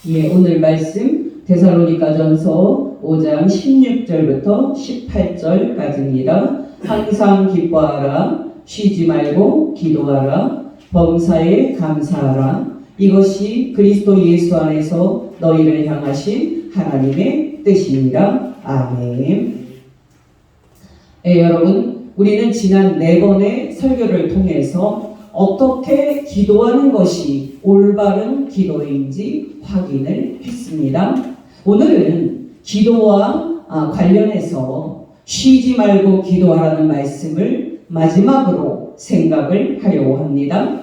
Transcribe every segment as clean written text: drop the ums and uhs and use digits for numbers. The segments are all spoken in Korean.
예, 오늘 말씀 데살로니가전서 5장 16절부터 18절까지입니다. 항상 기뻐하라, 쉬지 말고 기도하라, 범사에 감사하라. 이것이 그리스도 예수 안에서 너희를 향하신 하나님의 뜻입니다. 아멘. 예, 여러분, 우리는 지난 4번의 설교를 통해서 어떻게 기도하는 것이 올바른 기도인지 확인을 했습니다. 오늘은 기도와 관련해서 쉬지 말고 기도하라는 말씀을 마지막으로 생각을 하려고 합니다.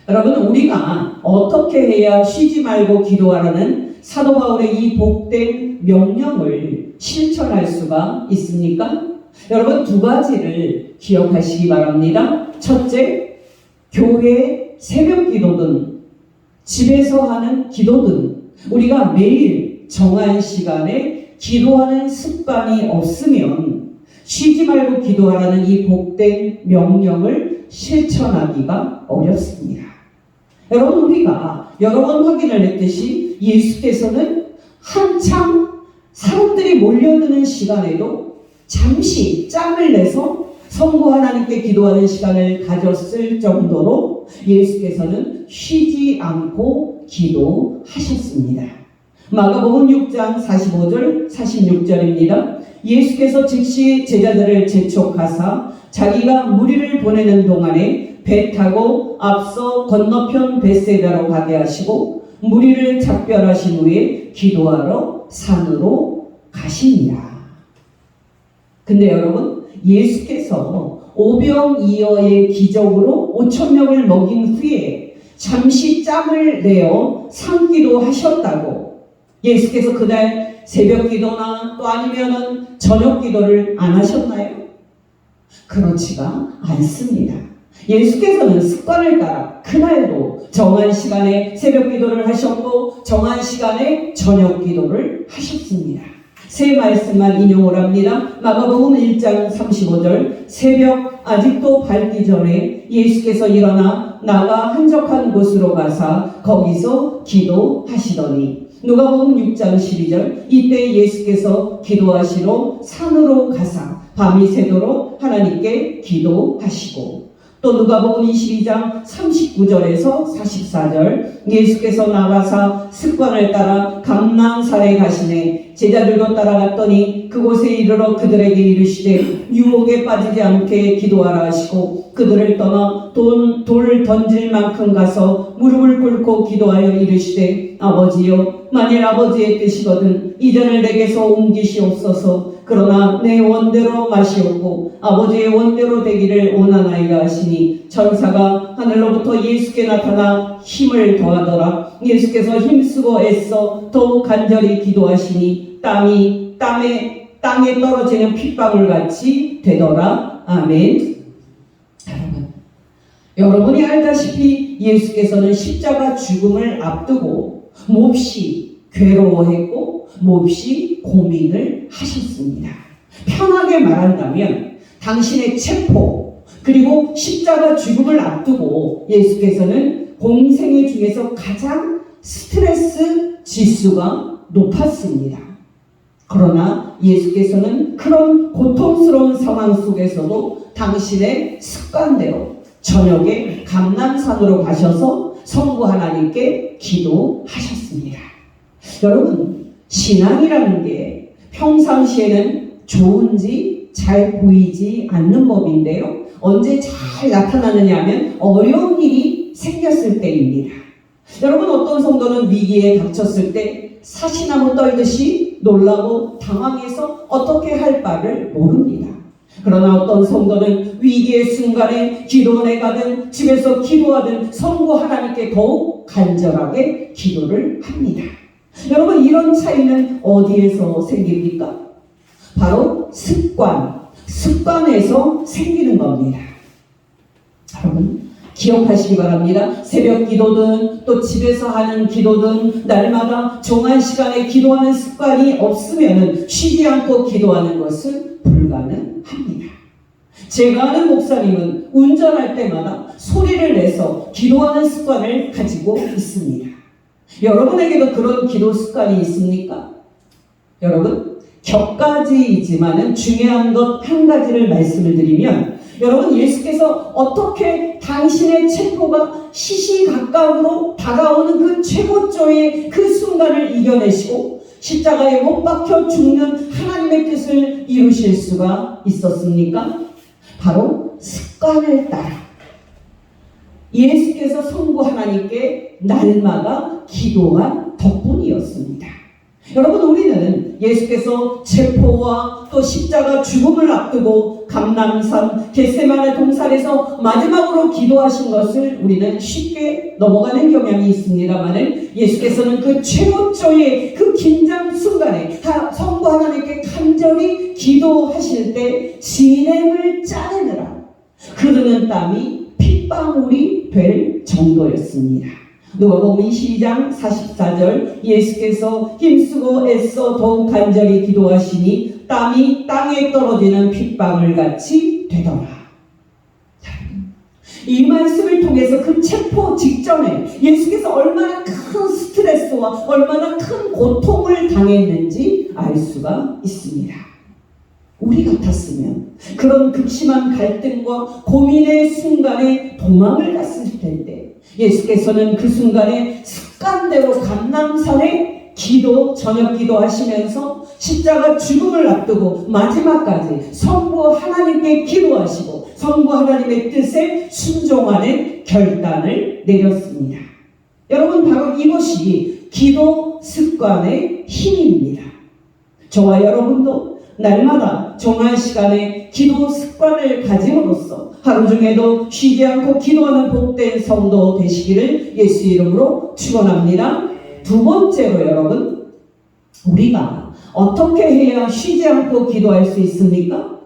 여러분, 우리가 어떻게 해야 쉬지 말고 기도하라는 사도 바울의 이 복된 명령을 실천할 수가 있습니까? 여러분, 2가지를 기억하시기 바랍니다. 첫째, 교회 새벽 기도든 집에서 하는 기도든 우리가 매일 정한 시간에 기도하는 습관이 없으면 쉬지 말고 기도하라는 이 복된 명령을 실천하기가 어렵습니다. 여러분, 우리가 여러 번 확인을 했듯이 예수께서는 한참 사람들이 몰려드는 시간에도 잠시 짬을 내서 성부 하나님께 기도하는 시간을 가졌을 정도로 예수께서는 쉬지 않고 기도하셨습니다. 마가복음 6장 45절 46절입니다. 예수께서 즉시 제자들을 재촉하사 자기가 무리를 보내는 동안에 배 타고 앞서 건너편 벳세다로 가게 하시고 무리를 작별하신 후에 기도하러 산으로 가십니다. 근데 여러분, 예수께서 오병이어의 기적으로 5,000명을 먹인 후에 잠시 짬을 내어 산기도 하셨다고 예수께서 그날 새벽 기도나 또 아니면은 저녁 기도를 안 하셨나요? 그렇지가 않습니다. 예수께서는 습관을 따라 그날도 정한 시간에 새벽 기도를 하셨고 정한 시간에 저녁 기도를 하셨습니다. 세 말씀만 인용을 합니다. 마가복음 1장 35절 새벽 아직도 밝기 전에 예수께서 일어나 나가 한적한 곳으로 가사 거기서 기도하시더니 누가복음 6장 12절 이때 예수께서 기도하시러 산으로 가사 밤이 새도록 하나님께 기도하시고 또 누가복음 22장 39절에서 44절 예수께서 나가사 습관을 따라 감람산에 가시네 제자들도 따라갔더니 그곳에 이르러 그들에게 이르시되 유혹에 빠지지 않게 기도하라 하시고 그들을 떠나 돌 던질 만큼 가서 무릎을 꿇고 기도하여 이르시되 아버지여 만일 아버지의 뜻이거든 이 잔을 내게서 옮기시옵소서 그러나 내 원대로 마시옵고 아버지의 원대로 되기를 원하나이다 하시니 천사가 하늘로부터 예수께 나타나 힘을 더하더라. 예수께서 힘쓰고 애써 더욱 간절히 기도하시니 땀이 땅에 떨어지는 핏방울 같이 되더라. 아멘. 여러분이 알다시피 예수께서는 십자가 죽음을 앞두고 몹시 괴로워했고 몹시 고민을 하셨습니다. 편하게 말한다면 당신의 체포 그리고 십자가 죽음을 앞두고 예수께서는 공생애 중에서 가장 스트레스 지수가 높았습니다. 그러나 예수께서는 그런 고통스러운 상황 속에서도 당신의 습관대로 저녁에 감람산으로 가셔서 성부 하나님께 기도하셨습니다. 여러분, 신앙이라는 게 평상시에는 좋은지 잘 보이지 않는 법인데요. 언제 잘 나타나느냐 하면 어려운 일이 생겼을 때입니다. 여러분, 어떤 성도는 위기에 닥쳤을 때 사시나무 떨듯이 놀라고 당황해서 어떻게 할 바를 모릅니다. 그러나 어떤 성도는 위기의 순간에 기도원에 가든 집에서 기도하든 성부 하나님께 더욱 간절하게 기도를 합니다. 여러분, 이런 차이는 어디에서 생깁니까? 바로 습관에서 생기는 겁니다. 여러분, 기억하시기 바랍니다. 새벽 기도든 또 집에서 하는 기도든 날마다 정한 시간에 기도하는 습관이 없으면 쉬지 않고 기도하는 것은 불가능합니다. 제가 아는 목사님은 운전할 때마다 소리를 내서 기도하는 습관을 가지고 있습니다. 여러분에게도 그런 기도 습관이 있습니까? 여러분, 격가지이지만은 중요한 것 한 가지를 말씀을 드리면, 여러분, 예수께서 어떻게 당신의 체포가 시시각각으로 다가오는 그 최고조의 그 순간을 이겨내시고 십자가에 못 박혀 죽는 하나님의 뜻을 이루실 수가 있었습니까? 바로 습관을 따라 예수께서 성부 하나님께 날마다 기도한 덕분이었습니다. 여러분, 우리는 예수께서 체포와 또 십자가 죽음을 앞두고 감람산 겟세마네 동산에서 마지막으로 기도하신 것을 우리는 쉽게 넘어가는 경향이 있습니다만, 예수께서는 그 최고조의 그 긴장 순간에 성부 하나님께 간절히 기도하실 때 진행을 짜내느라 흐르는 땀이 핏방울이 될 정도였습니다. 누가복음 22장 44절, 예수께서 힘쓰고 애써 더욱 간절히 기도하시니 땀이 땅에 떨어지는 핏방울같이 되더라. 이 말씀을 통해서 그 체포 직전에 예수께서 얼마나 큰 스트레스와 얼마나 큰 고통을 당했는지 알 수가 있습니다. 우리 같았으면 그런 극심한 갈등과 고민의 순간에 도망을 갔을 텐데, 예수께서는 그 순간에 습관대로 감람산에 저녁 기도하시면서 십자가 죽음을 앞두고 마지막까지 성부 하나님께 기도하시고 성부 하나님의 뜻에 순종하는 결단을 내렸습니다. 여러분, 바로 이것이 기도 습관의 힘입니다. 저와 여러분도 날마다 정한 시간에 기도 습관을 가짐으로써 하루 중에도 쉬지 않고 기도하는 복된 성도 되시기를 예수 이름으로 축원합니다. 두 번째로, 여러분, 우리가 어떻게 해야 쉬지 않고 기도할 수 있습니까?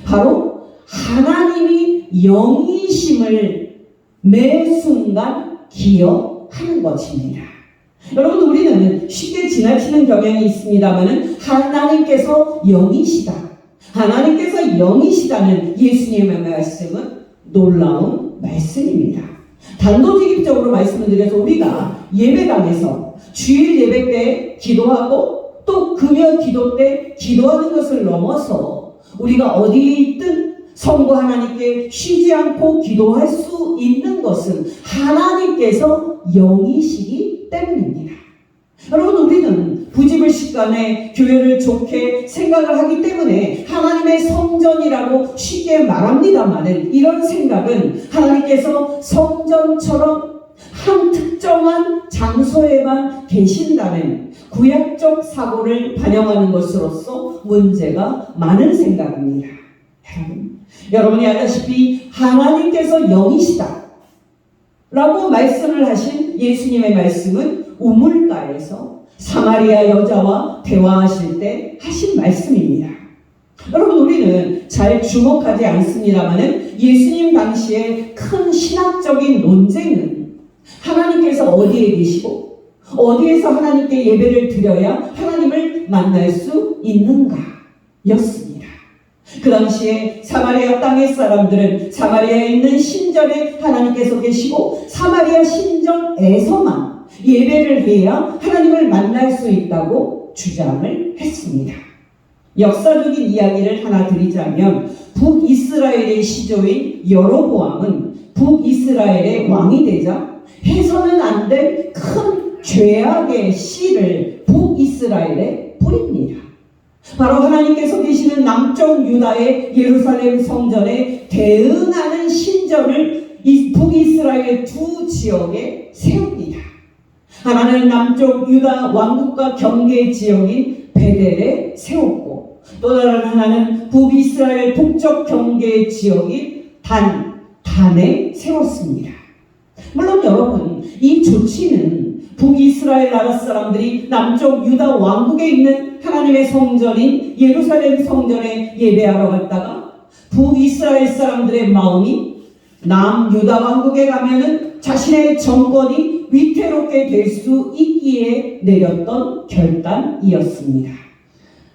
바로 하나님이 영이심을 매 순간 기억하는 것입니다. 여러분, 우리는 쉽게 지나치는 경향이 있습니다만 하나님께서 영이시다, 하나님께서 영이시다는 예수님의 말씀은 놀라운 말씀입니다. 단도직입적으로 말씀을 드려서 우리가 예배당에서 주일 예배 때 기도하고 또 금요 기도 때 기도하는 것을 넘어서 우리가 어디에 있든 성부 하나님께 쉬지 않고 기도할 수 있는 것은 하나님께서 영이시기 때문입니다. 여러분, 우리는 부지불식간에 교회를 좋게 생각을 하기 때문에 하나님의 성전이라고 쉽게 말합니다만, 이런 생각은 하나님께서 성전처럼 한 특정한 장소에만 계신다는 구약적 사고를 반영하는 것으로서 문제가 많은 생각입니다. 여러분이 알다시피 하나님께서 영이시다 라고 말씀을 하신 예수님의 말씀은 우물가에서 사마리아 여자와 대화하실 때 하신 말씀입니다. 여러분, 우리는 잘 주목하지 않습니다만 예수님 당시에 큰 신학적인 논쟁은 하나님께서 어디에 계시고 어디에서 하나님께 예배를 드려야 하나님을 만날 수 있는가 였습니다. 그 당시에 사마리아 땅의 사람들은 사마리아에 있는 신전에 하나님께서 계시고 사마리아 신전에서만 예배를 해야 하나님을 만날 수 있다고 주장을 했습니다. 역사적인 이야기를 하나 드리자면, 북이스라엘의 시조인 여로보암은 북이스라엘의 왕이 되자 해서는 안 될 큰 죄악의 씨를 북이스라엘에 뿌립니다. 바로 하나님께서 계시는 남쪽 유다의 예루살렘 성전에 대응하는 신전을 북이스라엘 두 지역에 세웁니다. 하나는 남쪽 유다 왕국과 경계 지역인 베델에 세웠고, 또 다른 하나는 북이스라엘 북쪽 경계 지역인 단에 세웠습니다. 물론 여러분, 이 조치는 북이스라엘 나라 사람들이 남쪽 유다 왕국에 있는 하나님의 성전인 예루살렘 성전에 예배하러 갔다가 북이스라엘 사람들의 마음이 남유다 왕국에 가면은 자신의 정권이 위태롭게 될 수 있기에 내렸던 결단이었습니다.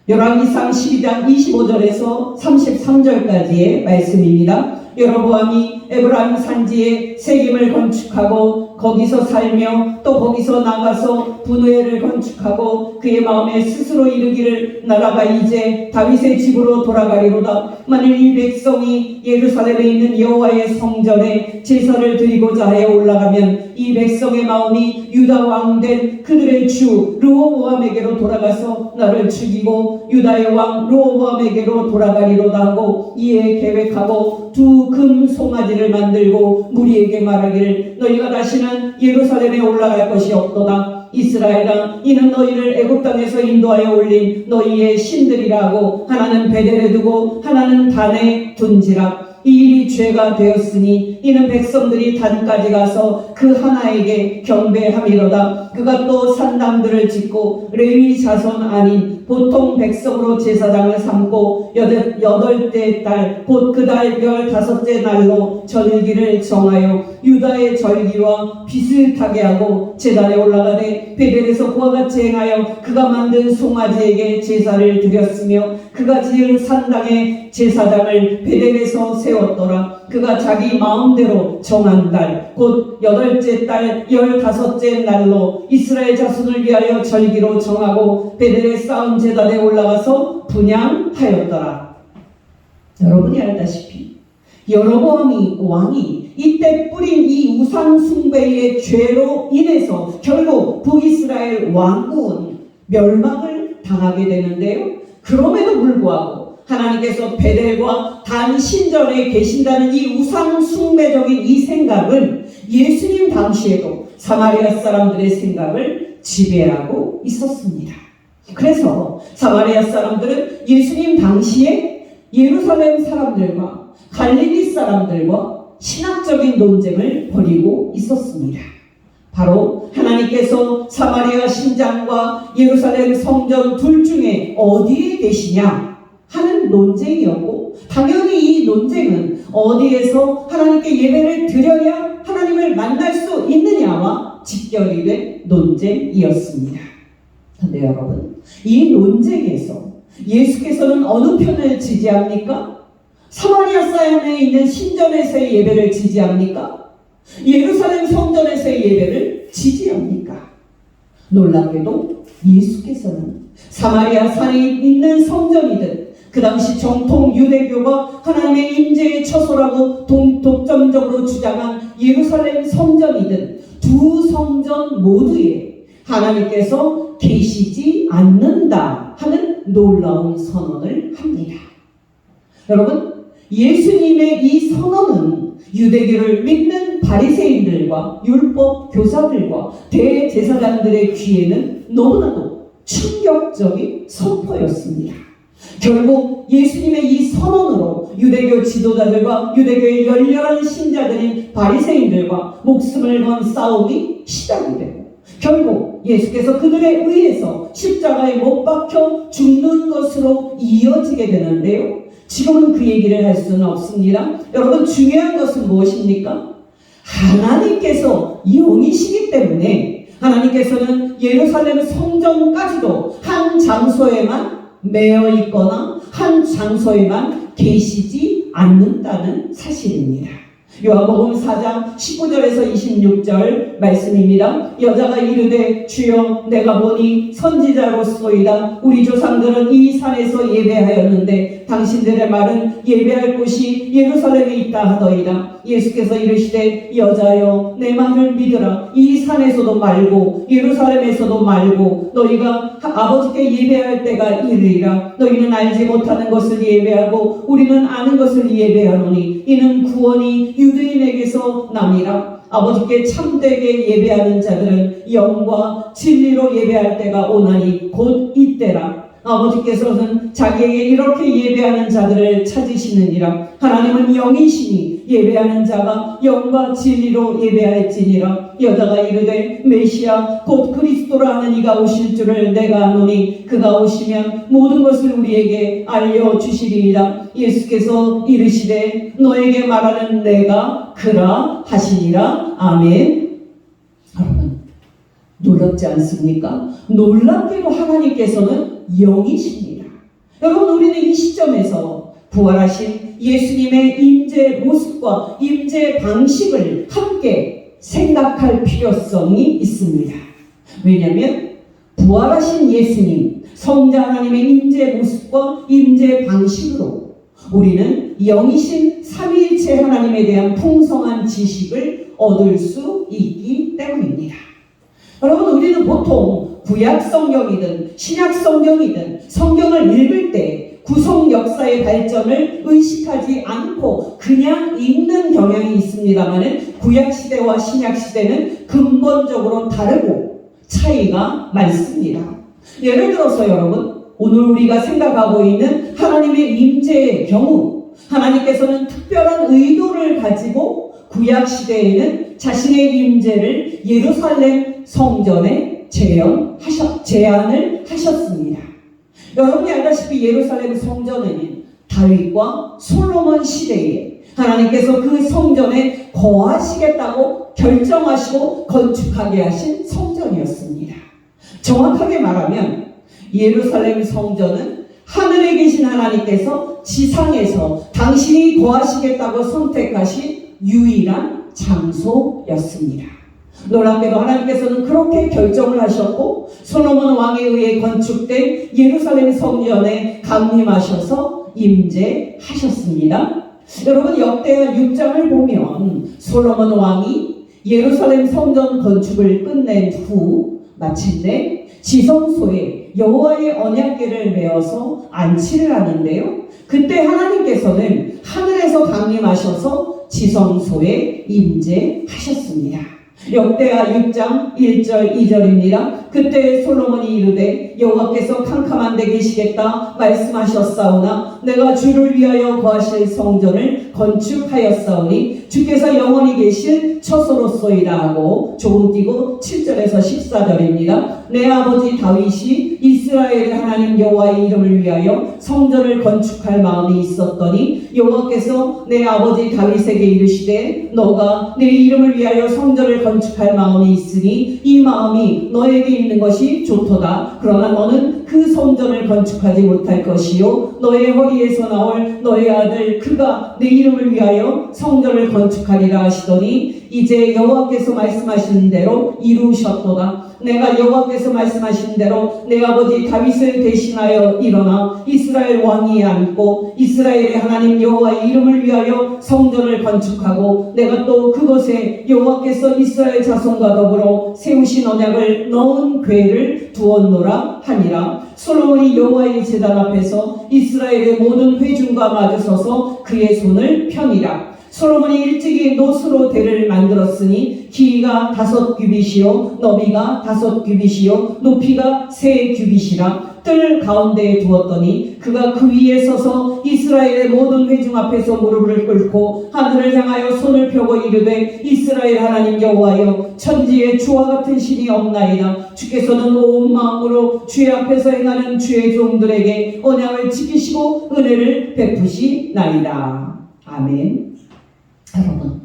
열왕기상 12장 25절에서 33절까지의 말씀입니다. 여로보암이 에브라임 산지에 세겜을 건축하고 거기서 살며 또 거기서 나가서 분우엘을 건축하고 그의 마음에 스스로 이르기를 나라가 이제 다윗의 집으로 돌아가리로다. 만일 이 백성이 예루살렘에 있는 여호와의 성전에 제사를 드리고자 하여 올라가면 이 백성의 마음이 유다 왕된 그들의 주 르호보암에게로 돌아가서 나를 죽이고 유다의 왕 르호보암에게로 돌아가리로다 하고 이에 계획하고 두 금 송아지를 만들고 무리에게 말하기를 너희가 다시는 예루살렘에 올라갈 것이 없도다. 이스라엘아, 이는 너희를 애굽 땅에서 인도하여 올린 너희의 신들이라 하고 하나는 베델에 두고 하나는 단에 둔지라. 이 일이 죄가 되었으니 이는 백성들이 단까지 가서 그 하나에게 경배함이로다. 그가 또 산당들을 짓고 레위 자손 아닌 보통 백성으로 제사장을 삼고 여덟째 달 곧 그 달 15째 날로 절기를 정하여 유다의 절기와 비슷하게 하고 제단에 올라가되 베델에서 그와 같이 행하여 그가 만든 송아지에게 제사를 드렸으며 그가 지은 산당에 제사장을 베델에서 세웠더라. 그가 자기 마음대로 정한 달 곧 8째 달 15째 날로 이스라엘 자손을 위하여 절기로 정하고 베델에 쌓은 제단에 올라가서 분향하였더라. 여러분이 알다시피 여로보암이 왕이 이때 뿌린 이 우상 숭배의 죄로 인해서 결국 북이스라엘 왕국은 멸망을 당하게 되는데요. 그럼에도 불구하고 하나님께서 베델과 단 신전에 계신다는 이 우상 숭배적인 이 생각은 예수님 당시에도 사마리아 사람들의 생각을 지배하고 있었습니다. 그래서 사마리아 사람들은 예수님 당시에 예루살렘 사람들과 갈릴리 사람들과 신학적인 논쟁을 벌이고 있었습니다. 바로 하나님께서 사마리아 신장과 예루살렘 성전 둘 중에 어디에 계시냐 하는 논쟁이었고, 당연히 이 논쟁은 어디에서 하나님께 예배를 드려야 하나님을 만날 수 있느냐와 직결이 된 논쟁이었습니다. 그런데 여러분, 이 논쟁에서 예수께서는 어느 편을 지지합니까? 사마리아 사람에 있는 신전에서의 예배를 지지합니까? 예루살렘 성전에서의 예배를 지지합니까? 놀랍게도 예수께서는 사마리아 산에 있는 성전이든 그 당시 정통 유대교가 하나님의 임재의 처소라고 독점적으로 주장한 예루살렘 성전이든 두 성전 모두에 하나님께서 계시지 않는다 하는 놀라운 선언을 합니다. 여러분, 예수님의 이 선언은 유대교를 믿는 바리새인들과 율법 교사들과 대제사장들의 귀에는 너무나도 충격적인 선포였습니다. 결국 예수님의 이 선언으로 유대교 지도자들과 유대교의 열렬한 신자들인 바리새인들과 목숨을 건 싸움이 시작이 되고 결국 예수께서 그들에 의해서 십자가에 못 박혀 죽는 것으로 이어지게 되는데요. 지금은 그 얘기를 할 수는 없습니다. 여러분, 중요한 것은 무엇입니까? 하나님께서 영이시기 때문에 하나님께서는 예루살렘 성전까지도 한 장소에만 매여 있거나 한 장소에만 계시지 않는다는 사실입니다. 요한복음 4장 19절에서 26절 말씀입니다. 여자가 이르되 주여 내가 보니 선지자로소이다. 우리 조상들은 이 산에서 예배하였는데 당신들의 말은 예배할 곳이 예루살렘에 있다 하더이다. 예수께서 이르시되 여자여 내 말을 믿으라. 이 산에서도 말고 예루살렘에서도 말고 너희가 아버지께 예배할 때가 이르리라. 너희는 알지 못하는 것을 예배하고 우리는 아는 것을 예배하노니 이는 구원이 유대인에게서 남이라. 아버지께 참되게 예배하는 자들은 영과 진리로 예배할 때가 오나니 곧 이때라. 아버지께서는 자기에게 이렇게 예배하는 자들을 찾으시느니라. 하나님은 영이시니 예배하는 자가 영과 진리로 예배할지니라. 여자가 이르되 메시아 곧 그리스도라 하는 이가 오실 줄을 내가 아노니 그가 오시면 모든 것을 우리에게 알려주시리이다. 예수께서 이르시되 너에게 말하는 내가 그라 하시니라. 아멘. 여러분, 놀랍지 않습니까? 놀랍게도 하나님께서는 영이십니다. 여러분, 우리는 이 시점에서 부활하신 예수님의 임재 모습과 임재 방식을 함께 생각할 필요성이 있습니다. 왜냐하면 부활하신 예수님, 성자 하나님의 임재 모습과 임재 방식으로 우리는 영이신 삼위일체 하나님에 대한 풍성한 지식을 얻을 수 있기 때문입니다. 여러분, 우리는 보통 구약 성경이든 신약 성경이든 성경을 읽을 때 구속 역사의 발전을 의식하지 않고 그냥 읽는 경향이 있습니다만 구약 시대와 신약 시대는 근본적으로 다르고 차이가 많습니다. 예를 들어서 여러분, 오늘 우리가 생각하고 있는 하나님의 임재의 경우 하나님께서는 특별한 의도를 가지고 구약 시대에는 자신의 임재를 예루살렘 성전에 제안을 하셨습니다. 여러분이 알다시피 예루살렘 성전은 다윗과 솔로몬 시대에 하나님께서 그 성전에 거하시겠다고 결정하시고 건축하게 하신 성전이었습니다. 정확하게 말하면 예루살렘 성전은 하늘에 계신 하나님께서 지상에서 당신이 거하시겠다고 선택하신 유일한 장소였습니다. 놀랍게도 하나님께서는 그렇게 결정을 하셨고 솔로몬 왕에 의해 건축된 예루살렘 성전에 강림하셔서 임재하셨습니다. 여러분, 역대하 6장을 보면 솔로몬 왕이 예루살렘 성전 건축을 끝낸 후 마침내 지성소에 여호와의 언약궤를 메어서 안치를 하는데요. 그때 하나님께서는 하늘에서 강림하셔서 지성소에 임재하셨습니다. 역대하 6장 1절 2절입니다. 그때 솔로몬이 이르되 여호와께서 캄캄한 데 계시겠다 말씀하셨사오나 내가 주를 위하여 거하실 성전을 건축하였사오니 주께서 영원히 계실 처소로소이다 하고 조금 띄고 7절에서 14절입니다. 내 아버지 다윗이 이스라엘의 하나님 여호와의 이름을 위하여 성전을 건축할 마음이 있었더니 여호와께서 내 아버지 다윗에게 이르시되 너가 내 이름을 위하여 성전을 건축할 마음이 있으니 이 마음이 너에게 있는 것이 좋도다. 그러나 너는 그 성전을 건축하지 못할 것이요 너의 허리에서 나올 너의 아들 그가 내 이름을 위하여 성전을 건축하리라 하시더니 이제 여호와께서 말씀하신 대로 이루셨도다. 내가 여호와께서 말씀하신 대로 내 아버지 다윗을 대신하여 일어나 이스라엘 왕위에 앉고 이스라엘의 하나님 여호와의 이름을 위하여 성전을 건축하고 내가 또 그곳에 여호와께서 이스라엘 자손과 더불어 세우신 언약을 넣은 궤를 두었노라 하니라. 솔로몬이 여호와의 제단 앞에서 이스라엘의 모든 회중과 마주서서 그의 손을 펴니라. 솔로몬이 일찍이 노수로 대를 만들었으니 길이가 5규빗이요 너비가 5규빗이요 높이가 3규빗이라. 뜰 가운데에 두었더니 그가 그 위에 서서 이스라엘의 모든 회중 앞에서 무릎을 꿇고 하늘을 향하여 손을 펴고 이르되 이스라엘 하나님 여호와여 천지에 주와 같은 신이 없나이다. 주께서는 온 마음으로 주의 앞에서 행하는 주의 종들에게 언약을 지키시고 은혜를 베푸시나이다. 아멘. 여러분,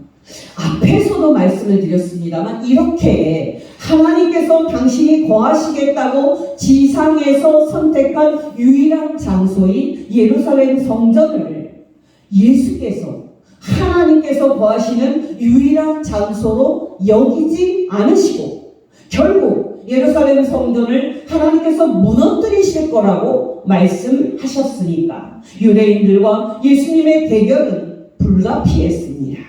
앞에서도 말씀을 드렸습니다만 이렇게 하나님께서 당신이 거하시겠다고 지상에서 선택한 유일한 장소인 예루살렘 성전을 예수께서 하나님께서 거하시는 유일한 장소로 여기지 않으시고 결국 예루살렘 성전을 하나님께서 무너뜨리실 거라고 말씀하셨으니까 유대인들과 예수님의 대결은 불가피했습니다.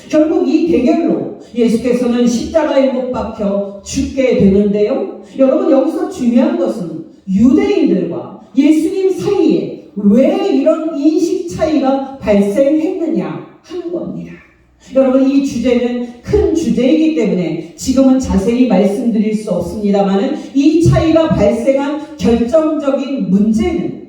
결국 이 대결로 예수께서는 십자가에 못 박혀 죽게 되는데요. 여러분, 여기서 중요한 것은 유대인들과 예수님 사이에 왜 이런 인식 차이가 발생했느냐 하는 겁니다. 여러분, 이 주제는 큰 주제이기 때문에 지금은 자세히 말씀드릴 수 없습니다만 이 차이가 발생한 결정적인 문제는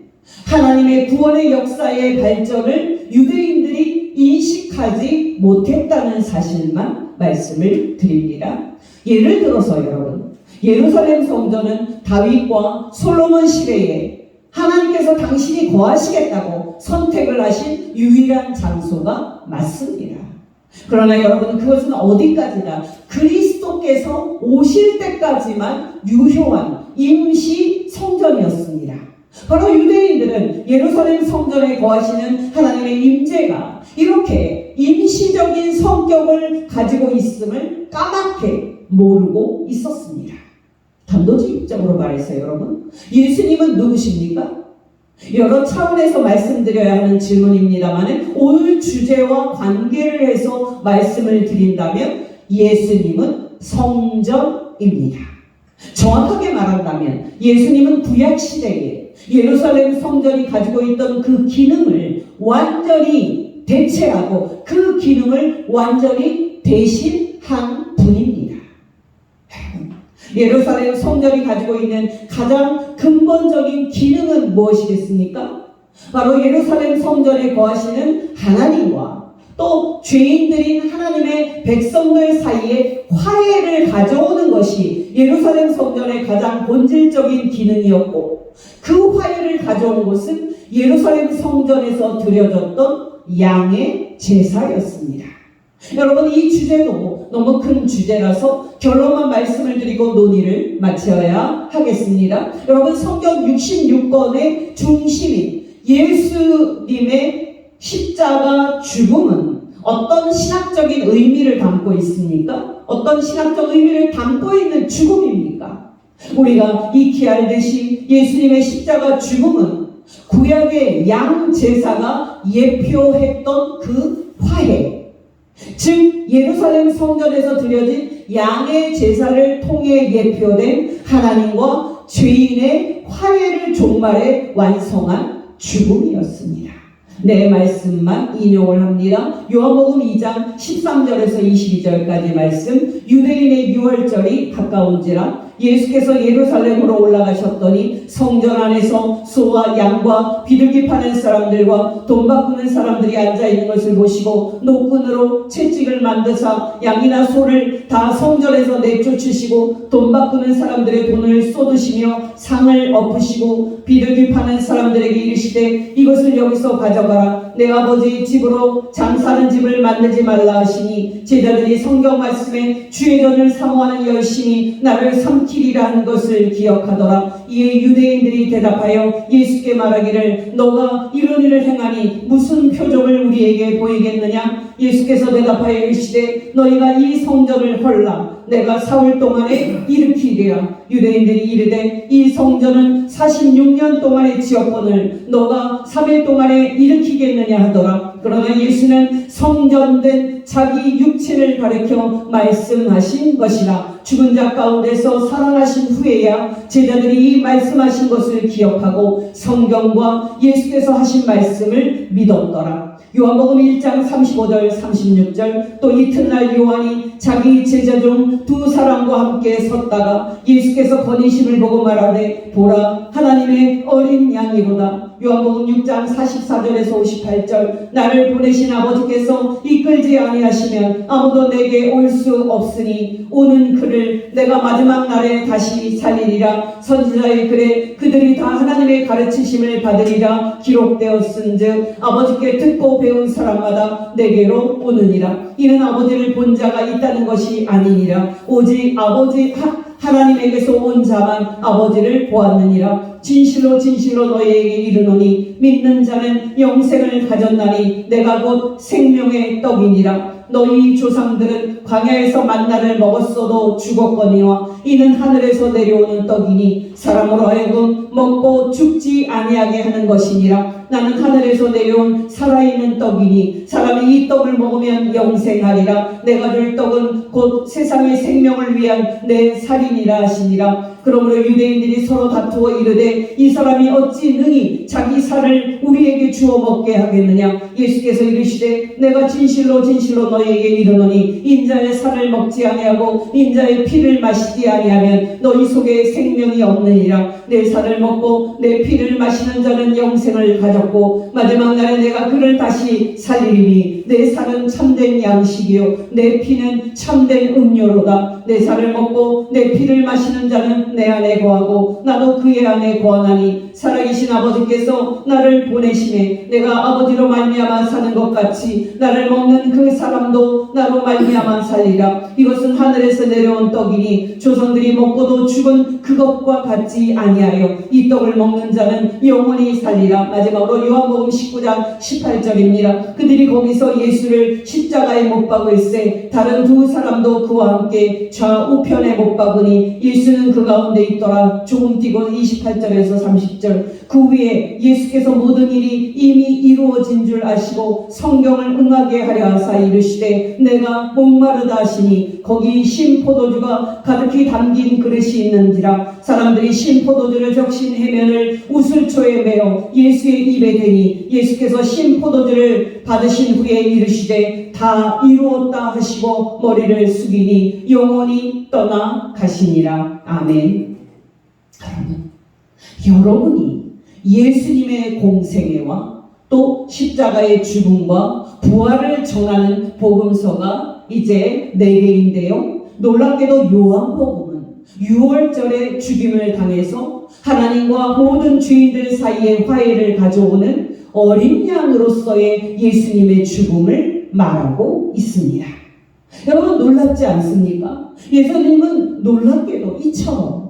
하나님의 구원의 역사의 발전을 유대인들이 인식하지 못했다는 사실만 말씀을 드립니다. 예를 들어서 여러분, 예루살렘 성전은 다윗과 솔로몬 시대에 하나님께서 당신이 거하시겠다고 선택을 하신 유일한 장소가 맞습니다. 그러나 여러분, 그것은 어디까지나 그리스도께서 오실 때까지만 유효한 임시 성전이었습니다. 바로 유대인들은 예루살렘 예루살렘 성전에 거하시는 하나님의 임재가 이렇게 임시적인 성격을 가지고 있음을 까맣게 모르고 있었습니다. 단도직입적으로 말해서 여러분, 예수님은 누구십니까? 여러 차원에서 말씀드려야 하는 질문입니다만 오늘 주제와 관계를 해서 말씀을 드린다면 예수님은 성전입니다. 정확하게 말한다면 예수님은 구약시대에 예루살렘 성전이 가지고 있던 그 기능을 완전히 대체하고 그 기능을 완전히 대신한 분입니다. 예루살렘 성전이 가지고 있는 가장 근본적인 기능은 무엇이겠습니까? 바로 예루살렘 성전에 거하시는 하나님과 또 죄인들인 하나님의 백성들 사이에 화해를 가져오는 것이 예루살렘 성전의 가장 본질적인 기능이었고, 그 화해를 가져온 것은 예루살렘 성전에서 드려졌던 양의 제사였습니다. 여러분, 이 주제도 너무 큰 주제라서 결론만 말씀을 드리고 논의를 마쳐야 하겠습니다. 여러분, 성경 66권의 중심인 예수님의 십자가 죽음은 어떤 신학적인 의미를 담고 있습니까? 어떤 신학적 의미를 담고 있는 죽음입니까? 우리가 익히 알듯이 예수님의 십자가 죽음은 구약의 양 제사가 예표했던 그 화해, 즉 예루살렘 성전에서 드려진 양의 제사를 통해 예표된 하나님과 죄인의 화해를 종말에 완성한 죽음이었습니다. 내 말씀만 인용을 합니다. 요한복음 2장 13절에서 22절까지 말씀. 유대인의 유월절이 가까운지라 예수께서 예루살렘으로 올라가셨더니 성전 안에서 소와 양과 비둘기 파는 사람들과 돈 바꾸는 사람들이 앉아있는 것을 보시고 노끈으로 채찍을 만드사 양이나 소를 다 성전에서 내쫓으시고 돈 바꾸는 사람들의 돈을 쏟으시며 상을 엎으시고 비둘기 파는 사람들에게 이르시되 이것을 여기서 가져가라. 내 아버지의 집으로 장사하는 집을 만들지 말라 하시니 제자들이 성경 말씀에 주의 전을 사모하는 열심이 나를 삼키리라 한 것을 기억하더라. 이에 유대인들이 대답하여 예수께 말하기를 너가 이런 일을 행하니 무슨 표적을 우리에게 보이겠느냐? 예수께서 대답하여 이르시되 너희가 이 성전을 헐라 내가 사흘 동안에 일으키리라. 유대인들이 이르되 이 성전은 46년 동안의 지었거늘 너가 3일 동안에 일으키겠느냐 하더라. 그러나 예수는 성전된 자기 육체를 가리켜 말씀하신 것이라. 죽은 자 가운데서 살아나신 후에야 제자들이 이 말씀하신 것을 기억하고 성경과 예수께서 하신 말씀을 믿었더라. 요한복음 1장 35절 36절. 또 이튿날 요한이 자기 제자 중 두 사람과 함께 섰다가 예수께서 거니심을 보고 말하되 보라 하나님의 어린 양이로다. 요한복음 6장 44절에서 58절. 나를 보내신 아버지께서 이끌지 아니하시면 아무도 내게 올 수 없으니 오는 그를 내가 마지막 날에 다시 살리리라. 선지자의 글에 그들이 다 하나님의 가르치심을 받으리라 기록되었은즉 아버지께 듣고 배운 사람마다 내게로 오느니라. 이는 아버지를 본 자가 있다는 것이 아니니라. 오직 아버지 하나님에게서 온 자만 아버지를 보았느니라. 진실로 진실로 너희에게 이르노니 믿는 자는 영생을 가졌나니 내가 곧 생명의 떡이니라. 너희 조상들은 광야에서 만나를 먹었어도 죽었거니와 이는 하늘에서 내려오는 떡이니 사람으로 하여금 먹고 죽지 아니하게 하는 것이니라. 나는 하늘에서 내려온 살아있는 떡이니 사람이 이 떡을 먹으면 영생하리라. 내가 줄 떡은 곧 세상의 생명을 위한 내 살이니라 하시니라. 그러므로 유대인들이 서로 다투어 이르되 이 사람이 어찌 능히 자기 살을 우리에게 주어 먹게 하겠느냐? 예수께서 이르시되 내가 진실로 진실로 너희에게 이르노니 인자의 살을 먹지 아니하고 인자의 피를 마시지 아니하면 너희 속에 생명이 없느니라. 내 살을 먹고 내 피를 마시는 자는 영생을 가졌고 마지막 날에 내가 그를 다시 살리리니 내 살은 참된 양식이요 내 피는 참된 음료로다. 내 살을 먹고 내 피를 마시는 자는 내 안에 거하고 나도 그의 안에 거하나니 살아계신 아버지께서 나를 보내심에 내가 아버지로 말미암아 사는 것 같이 나를 먹는 그 사람 사람도 나로 말미암아 살리라. 이것은 하늘에서 내려온 떡이니 조상들이 먹고도 죽은 그것과 같지 아니하여 이 떡을 먹는 자는 영원히 살리라. 마지막으로 요한복음 19장 18절입니다. 그들이 거기서 예수를 십자가에 못 박을세 다른 두 사람도 그와 함께 좌우편에 못 박으니 예수는 그 가운데 있더라. 조금 뛰고 28절에서 30절. 그 후에 예수께서 모든 일이 이미 이루어진 줄 아시고 성경을 응하게 하려 하사 이르시되 내가 목마르다 하시니 거기 신포도주가 가득히 담긴 그릇이 있는지라. 사람들이 신포도주를 적신 해면을 우슬초에 메어 예수의 입에 대니 예수께서 신포도주를 받으신 후에 이르시되 다 이루었다 하시고 머리를 숙이니 영원히 떠나 가시니라. 아멘. 여러분이 예수님의 공생애와 또 십자가의 죽음과 부활을 전하는 복음서가 이제 4개인데요. 놀랍게도 요한복음은 6월절에 죽임을 당해서 하나님과 모든 죄인들 사이에 화해를 가져오는 어린 양으로서의 예수님의 죽음을 말하고 있습니다. 여러분 놀랍지 않습니까? 예수님은 놀랍게도 이처럼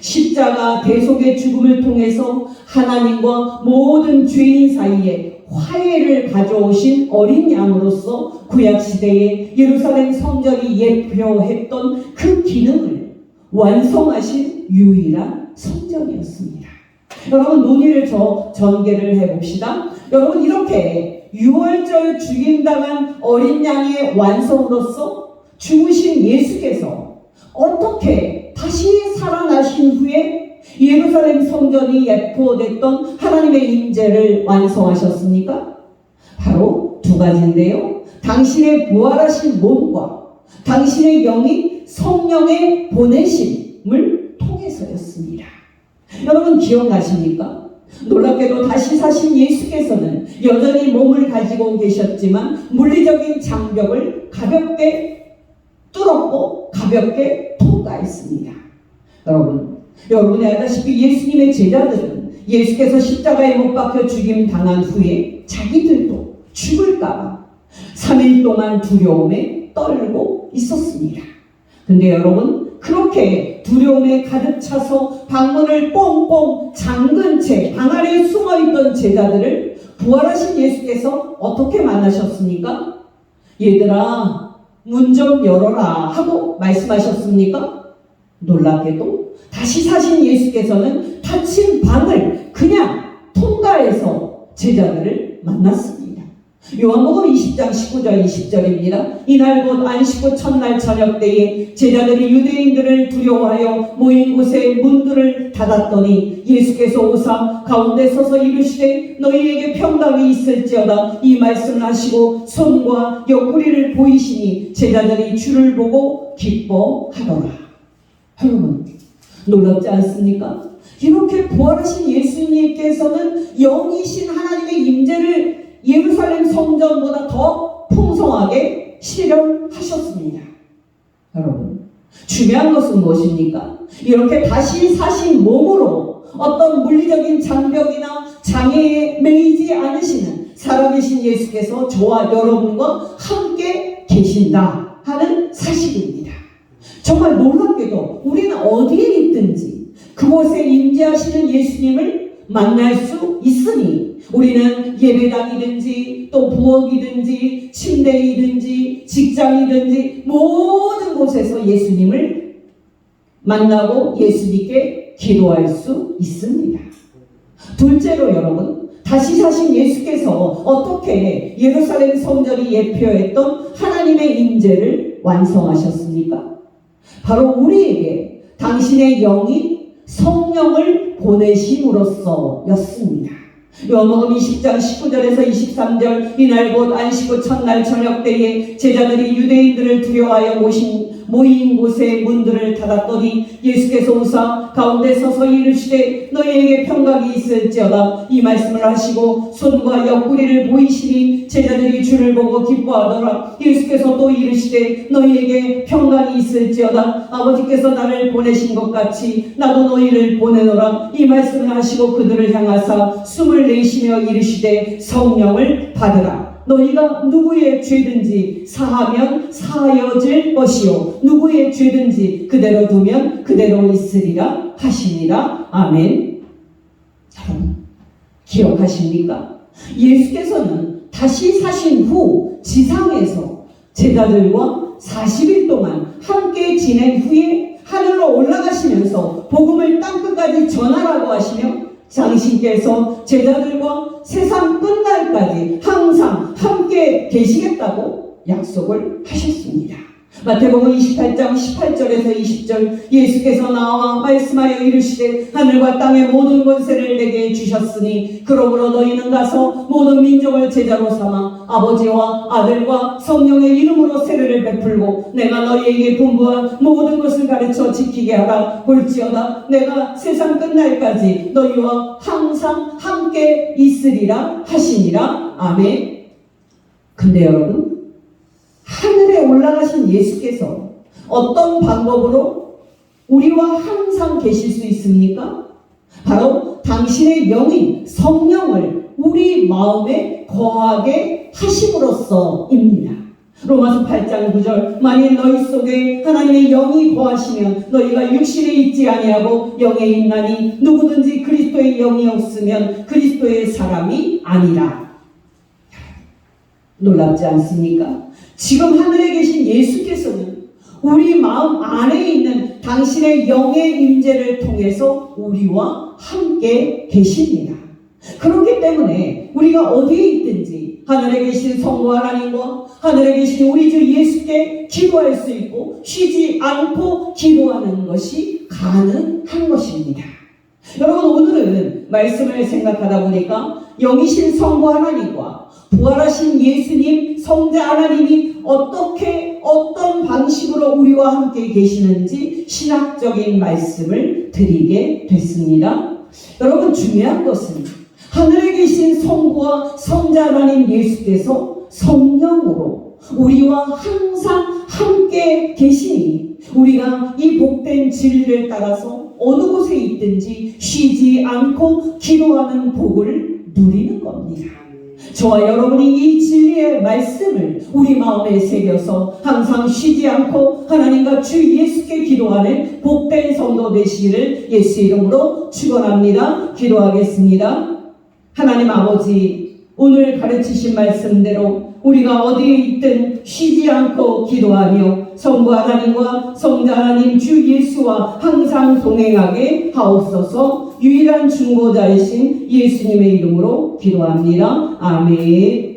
십자가 대속의 죽음을 통해서 하나님과 모든 죄인 사이에 화해를 가져오신 어린 양으로서 구약시대에 예루살렘 성전이 예표했던 그 기능을 완성하신 유일한 성전이었습니다. 여러분 논의를 전개를 해봅시다. 여러분 이렇게 6월절 죽임당한 어린 양의 완성으로서 죽으신 예수께서 어떻게 다시 살아나신 후에 예루살렘 성전이 예표됐던 하나님의 임재를 완성하셨습니까? 바로 두 가지인데요. 당신의 부활하신 몸과 당신의 영이 성령의 보내심을 통해서였습니다. 여러분 기억나십니까? 놀랍게도 다시 사신 예수께서는 여전히 몸을 가지고 계셨지만 물리적인 장벽을 가볍게 뚫었고 가볍게 통과했습니다. 여러분이 알다시피 예수님의 제자들은 예수께서 십자가에 못 박혀 죽임 당한 후에 자기들도 죽을까봐 3일 동안 두려움에 떨고 있었습니다. 근데 여러분 그렇게 두려움에 가득 차서 방문을 꽁꽁 잠근 채 방 안에 숨어있던 제자들을 부활하신 예수께서 어떻게 만나셨습니까? 얘들아 문 좀 열어라 하고 말씀하셨습니까? 놀랍게도 다시 사신 예수께서는 닫힌 방을 그냥 통과해서 제자들을 만났습니다. 요한복음 20장 19절 20절입니다. 이날 곧 안식 후 첫날 저녁 때에 제자들이 유대인들을 두려워하여 모인 곳에 문들을 닫았더니 예수께서 오사 가운데 서서 이르시되 너희에게 평강이 있을지어다. 이 말씀을 하시고 손과 옆구리를 보이시니 제자들이 주를 보고 기뻐하더라. 여러분 놀랍지 않습니까? 이렇게 부활하신 예수님께서는 영이신 하나님의 임재를 예루살렘 성전보다 더 풍성하게 실현하셨습니다. 여러분 중요한 것은 무엇입니까? 이렇게 다시 사신 몸으로 어떤 물리적인 장벽이나 장애에 매이지 않으시는 살아계신 예수께서 저와 여러분과 함께 계신다 하는 사실입니다. 정말 놀랍게도 우리는 어디에 있든지 그곳에 임재하시는 예수님을 만날 수 있으니 우리는 예배당이든지 또 부엌이든지 침대이든지 직장이든지 모든 곳에서 예수님을 만나고 예수님께 기도할 수 있습니다. 둘째로 여러분 다시 사신 예수께서 어떻게 예루살렘 성전이 예표했던 하나님의 임재를 완성하셨습니까? 바로 우리에게 당신의 영이 성령을 보내심으로써였습니다. 요한복음 20장 19절에서 23절 이날 곧 안식 후 첫날 저녁 때에 제자들이 유대인들을 두려워하여 모인 곳에 문들을 닫았더니 예수께서 오사 가운데 서서 이르시되 너희에게 평강이 있을지어다. 이 말씀을 하시고 손과 옆구리를 보이시니 제자들이 주를 보고 기뻐하더라. 예수께서 또 이르시되 너희에게 평강이 있을지어다. 아버지께서 나를 보내신 것 같이 나도 너희를 보내노라. 이 말씀을 하시고 그들을 향하사 숨을 내쉬며 이르시되 성령을 받으라. 너희가 누구의 죄든지 사하면 사하여질 것이요 누구의 죄든지 그대로 두면 그대로 있으리라 하시니라. 아멘. 여러분 기억하십니까? 예수께서는 다시 사신 후 지상에서 제자들과 40일 동안 함께 지낸 후에 하늘로 올라가시면서 복음을 땅끝까지 전하라고 하시며 당신께서 제자들과 세상 끝날까지 항상 함께 계시겠다고 약속을 하셨습니다. 마태복음 28장 18절에서 20절 예수께서 나와 말씀하여 이르시되 하늘과 땅의 모든 권세를 내게 주셨으니 그러므로 너희는 가서 모든 민족을 제자로 삼아 아버지와 아들과 성령의 이름으로 세례를 베풀고 내가 너희에게 분부한 모든 것을 가르쳐 지키게 하라. 볼지어다 내가 세상 끝날까지 너희와 항상 함께 있으리라 하시니라. 아멘. 근데 여러분 하늘에 올라가신 예수께서 어떤 방법으로 우리와 항상 계실 수 있습니까? 바로 당신의 영인 성령을 우리 마음에 거하게 하심으로써입니다. 로마서 8장 9절 만일 너희 속에 하나님의 영이 거하시면 너희가 육신에 있지 아니하고 영에 있나니 누구든지 그리스도의 영이 없으면 그리스도의 사람이 아니라. 놀랍지 않습니까? 지금 하늘에 계신 예수께서는 우리 마음 안에 있는 당신의 영의 임재를 통해서 우리와 함께 계십니다. 그렇기 때문에 우리가 어디에 있든지 하늘에 계신 성부 하나님과 하늘에 계신 우리 주 예수께 기도할 수 있고 쉬지 않고 기도하는 것이 가능한 것입니다. 여러분 오늘은 말씀을 생각하다 보니까 영이신 성부 하나님과 부활하신 예수님 성자 하나님이 어떻게 어떤 방식으로 우리와 함께 계시는지 신학적인 말씀을 드리게 됐습니다. 여러분 중요한 것은 하늘에 계신 성부와 성자 하나님 예수께서 성령으로 우리와 항상 함께 계시니 우리가 이 복된 진리를 따라서 어느 곳에 있든지 쉬지 않고 기도하는 복을 누리는 겁니다. 저와 여러분이 이 진리의 말씀을 우리 마음에 새겨서 항상 쉬지 않고 하나님과 주 예수께 기도하는 복된 성도 되시기를 예수 이름으로 축원합니다. 기도하겠습니다. 하나님 아버지 오늘 가르치신 말씀대로 우리가 어디에 있든 쉬지 않고 기도하며 성부 하나님과 성자 하나님 주 예수와 항상 동행하게 하옵소서. 유일한 중보자이신 예수님의 이름으로 기도합니다. 아멘.